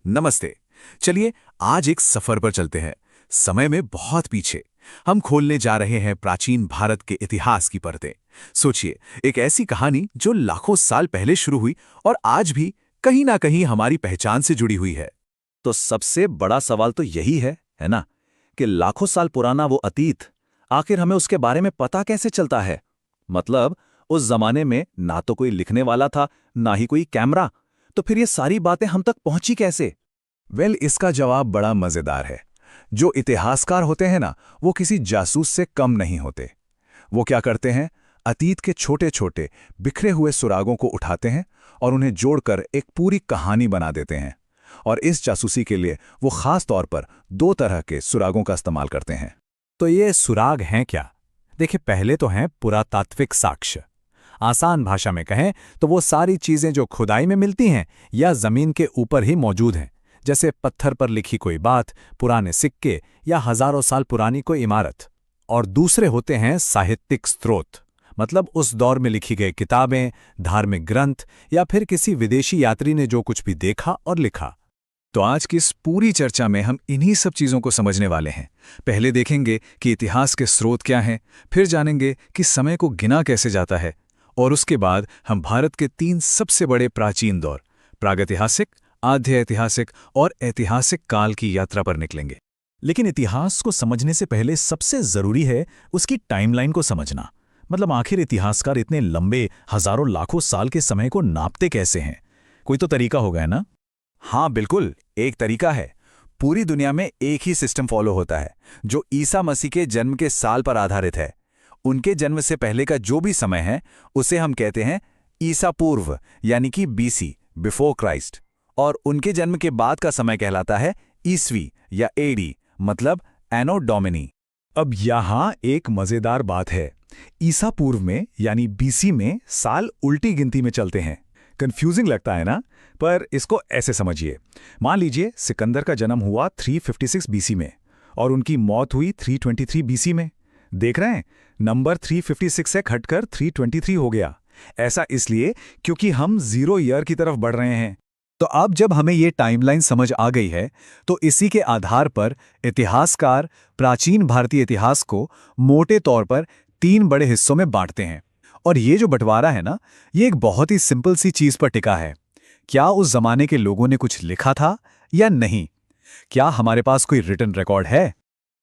नमस्ते। चलिए आज एक सफर पर चलते हैं, समय में बहुत पीछे। हम खोलने जा रहे हैं प्राचीन भारत के इतिहास की परतें। सोचिए, एक ऐसी कहानी जो लाखों साल पहले शुरू हुई और आज भी कहीं ना कहीं हमारी पहचान से जुड़ी हुई है। तो सबसे बड़ा सवाल तो यही है ना, कि लाखों साल पुराना वो अतीत, आखिर हमें उसके बारे में पता कैसे चलता है? मतलब, उस जमाने में ना तो कोई लिखने वाला था, ना ही कोई कैमरा, तो फिर ये सारी बातें हम तक पहुंची कैसे? इसका जवाब बड़ा मजेदार है। जो इतिहासकार होते हैं ना, वो किसी जासूस से कम नहीं होते। वो क्या करते हैं, अतीत के छोटे छोटे बिखरे हुए सुरागों को उठाते हैं और उन्हें जोड़कर एक पूरी कहानी बना देते हैं। और इस जासूसी के लिए वो खास तौर पर दो तरह के सुरागों का इस्तेमाल करते हैं। तो ये सुराग हैं क्या? देखिए, पहले तो हैं पुरातात्विक साक्ष्य। आसान भाषा में कहें तो वो सारी चीजें जो खुदाई में मिलती हैं या जमीन के ऊपर ही मौजूद हैं, जैसे पत्थर पर लिखी कोई बात, पुराने सिक्के या हजारों साल पुरानी कोई इमारत। और दूसरे होते हैं साहित्यिक स्रोत, मतलब उस दौर में लिखी गई किताबें, धार्मिक ग्रंथ या फिर किसी विदेशी यात्री ने जो कुछ भी देखा और लिखा। तो आज की इस पूरी चर्चा में हम इन्हीं सब चीज़ों को समझने वाले हैं। पहले देखेंगे कि इतिहास के स्रोत क्या हैं, फिर जानेंगे कि समय को गिना कैसे जाता है, और उसके बाद हम भारत के तीन सबसे बड़े प्राचीन दौर, प्रागैतिहासिक, आद्य ऐतिहासिक और ऐतिहासिक काल की यात्रा पर निकलेंगे। लेकिन इतिहास को समझने से पहले सबसे जरूरी है उसकी टाइमलाइन को समझना। मतलब आखिर इतिहासकार इतने लंबे हजारों लाखों साल के समय को नापते कैसे हैं? कोई तो तरीका होगा, है ना? हाँ बिल्कुल, एक तरीका है। पूरी दुनिया में एक ही सिस्टम फॉलो होता है, जो ईसा मसीह के जन्म के साल पर आधारित है। उनके जन्म से पहले का जो भी समय है, उसे हम कहते हैं ईसा पूर्व, यानी कि बीसी, बिफोर क्राइस्ट। और उनके जन्म के बाद का समय कहलाता है ईसवी या एडी, मतलब एनो डोमिनी। अब यहाँ एक मजेदार बात है। ईसा पूर्व में यानी बीसी में साल उल्टी गिनती में चलते हैं। कंफ्यूजिंग लगता है ना? पर इसको ऐसे समझिए। मान लीजिए सिकंदर का जन्म हुआ 356 बीसी में और उनकी मौत हुई 323 बीसी में। देख रहे हैं, नंबर 356 से घटकर 323 हो गया। ऐसा इसलिए क्योंकि हम 0 ईयर की तरफ बढ़ रहे हैं। तो अब जब हमें ये टाइमलाइन समझ आ गई है, तो इसी के आधार पर इतिहासकार प्राचीन भारतीय इतिहास को मोटे तौर पर 3 बड़े हिस्सों में बांटते हैं। और ये जो बंटवारा है ना, ये एक बहुत ही सिंपल सी चीज पर टिका है। क्या उस जमाने के लोगों ने कुछ लिखा था या नहीं? क्या हमारे पास कोई रिटन रिकॉर्ड है?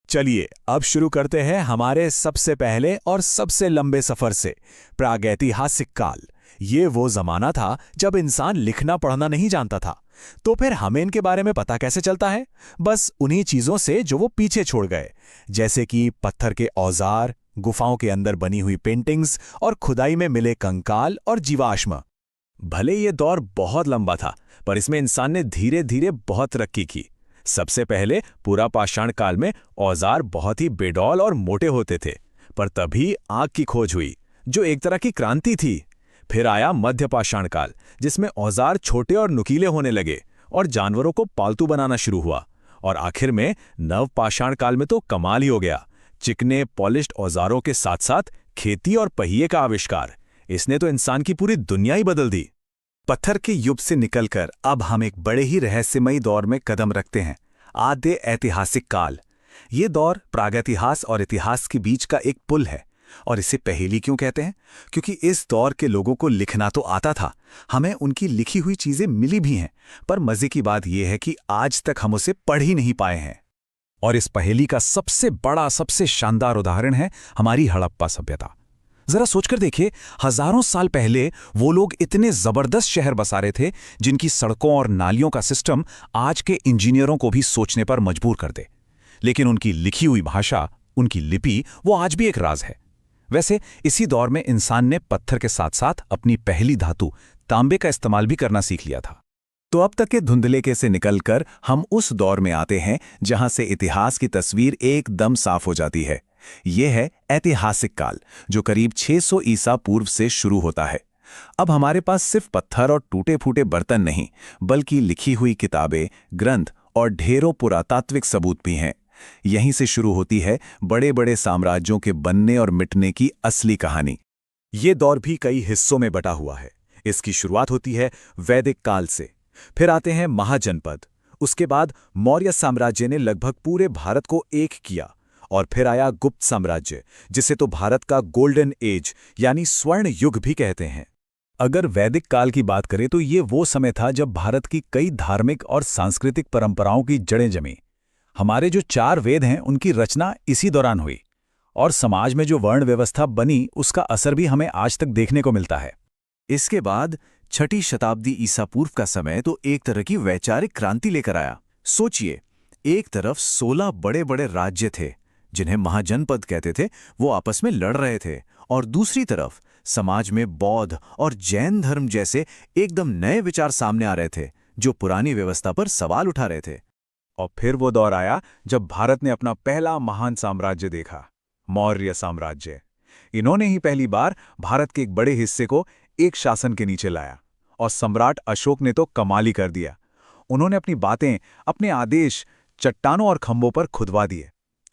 चलिए अब शुरू करते हैं हमारे सबसे पहले और सबसे लंबे सफर से, प्रागैतिहासिक काल। ये वो जमाना था जब इंसान लिखना पढ़ना नहीं जानता था। तो फिर हमें इनके बारे में पता कैसे चलता है? बस उन्हीं चीजों से जो वो पीछे छोड़ गए, जैसे कि पत्थर के औजार, गुफाओं के अंदर बनी हुई पेंटिंग्स और खुदाई में मिले कंकाल और जीवाश्म। भले ये दौर बहुत लंबा था, पर इसमें इंसान ने धीरे धीरे बहुत तरक्की की। सबसे पहले पूरा पाषाण काल में औजार बहुत ही बेडौल और मोटे होते थे, पर तभी आग की खोज हुई, जो एक तरह की क्रांति थी। फिर आया मध्य पाषाण काल, जिसमें औजार छोटे और नुकीले होने लगे और जानवरों को पालतू बनाना शुरू हुआ। और आखिर में नव पाषाण काल में तो कमाल ही हो गया। चिकने पॉलिश्ड औजारों के साथ साथ खेती और पहिए का आविष्कार। इसने तो इंसान की पूरी दुनिया ही बदल दी। पत्थर के युग से निकलकर अब हम एक बड़े ही रहस्यमयी दौर में कदम रखते हैं, आद्य ऐतिहासिक काल। ये दौर प्रागैतिहास और इतिहास के बीच का एक पुल है। और इसे पहेली क्यों कहते हैं? क्योंकि इस दौर के लोगों को लिखना तो आता था, हमें उनकी लिखी हुई चीजें मिली भी हैं, पर मजे की बात यह है कि आज तक हम उसे पढ़ ही नहीं पाए हैं। और इस पहेली का सबसे बड़ा, सबसे शानदार उदाहरण है हमारी हड़प्पा सभ्यता। जरा सोचकर देखिए, हजारों साल पहले वो लोग इतने जबरदस्त शहर बसा रहे थे जिनकी सड़कों और नालियों का सिस्टम आज के इंजीनियरों को भी सोचने पर मजबूर कर दे। लेकिन उनकी लिखी हुई भाषा, उनकी लिपि, वो आज भी एक राज है। वैसे इसी दौर में इंसान ने पत्थर के साथ साथ अपनी पहली धातु तांबे का इस्तेमाल भी करना सीख लिया था। तो अब तक के धुंधलेके से निकलकर हम उस दौर में आते हैं जहां से इतिहास की तस्वीर एकदम साफ हो जाती है। यह है ऐतिहासिक काल, जो करीब 600 ईसा पूर्व से शुरू होता है। अब हमारे पास सिर्फ पत्थर और टूटे फूटे बर्तन नहीं, बल्कि लिखी हुई किताबें, ग्रंथ और ढेरों पुरातात्विक सबूत भी हैं। यहीं से शुरू होती है बड़े बड़े साम्राज्यों के बनने और मिटने की असली कहानी। ये दौर भी कई हिस्सों में बटा हुआ है। इसकी शुरुआत होती है वैदिक काल से, फिर आते हैं महाजनपद, उसके बाद मौर्य साम्राज्य ने लगभग पूरे भारत को एक किया, और फिर आया गुप्त साम्राज्य, जिसे तो भारत का गोल्डन एज यानी स्वर्ण युग भी कहते हैं। अगर वैदिक काल की बात करें तो ये वो समय था जब भारत की कई धार्मिक और सांस्कृतिक परंपराओं की जड़ें जमी। हमारे जो 4 वेद हैं उनकी रचना इसी दौरान हुई, और समाज में जो वर्ण व्यवस्था बनी उसका असर भी हमें आज तक देखने को मिलता है। इसके बाद 6ठी शताब्दी ईसा पूर्व का समय तो एक तरह की वैचारिक क्रांति लेकर आया। सोचिए, एक तरफ 16 बड़े बड़े राज्य थे जिन्हें महाजनपद कहते थे, वो आपस में लड़ रहे थे, और दूसरी तरफ समाज में बौद्ध और जैन धर्म जैसे एकदम नए विचार सामने आ रहे थे जो पुरानी व्यवस्था पर सवाल उठा रहे थे। और फिर वो दौर आया जब भारत ने अपना पहला महान साम्राज्य देखा, मौर्य साम्राज्य। इन्होंने ही पहली बार भारत के एक बड़े हिस्से को एक शासन के नीचे लाया, और सम्राट अशोक ने तो कमाल ही कर दिया। उन्होंने अपनी बातें, अपने आदेश चट्टानों और खंभों पर खुदवा दिए।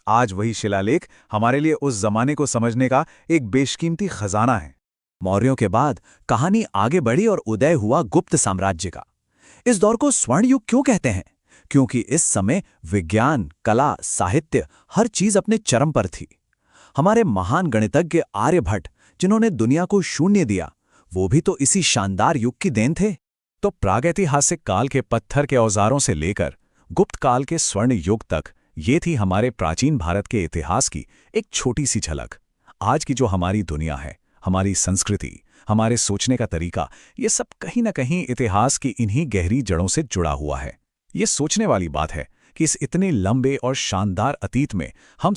आज वही शिलालेख हमारे लिए उस जमाने को समझने का एक बेशकीमती खजाना है। मौर्यों के बाद कहानी आगे बढ़ी और उदय हुआ गुप्त साम्राज्य का। इस दौर को स्वर्ण युग क्यों कहते हैं? क्योंकि इस समय विज्ञान, कला, साहित्य हर चीज अपने चरम पर थी। हमारे महान गणितज्ञ आर्यभट्ट, जिन्होंने दुनिया को शून्य दिया, वो भी तो इसी शानदार युग की देन थे। तो प्रागैतिहासिक काल के पत्थर के औजारों से लेकर गुप्त काल के स्वर्ण युग तक ये थी हमारे प्राचीन भारत के इतिहास की एक छोटी सी झलक। आज की जो हमारी दुनिया है, हमारी संस्कृति, हमारे सोचने का तरीका, ये सब कहीं न कहीं इतिहास की इन्हीं गहरी जड़ों से जुड़ा हुआ है। ये सोचने वाली बात है कि इस इतने लंबे और शानदार अतीत में हम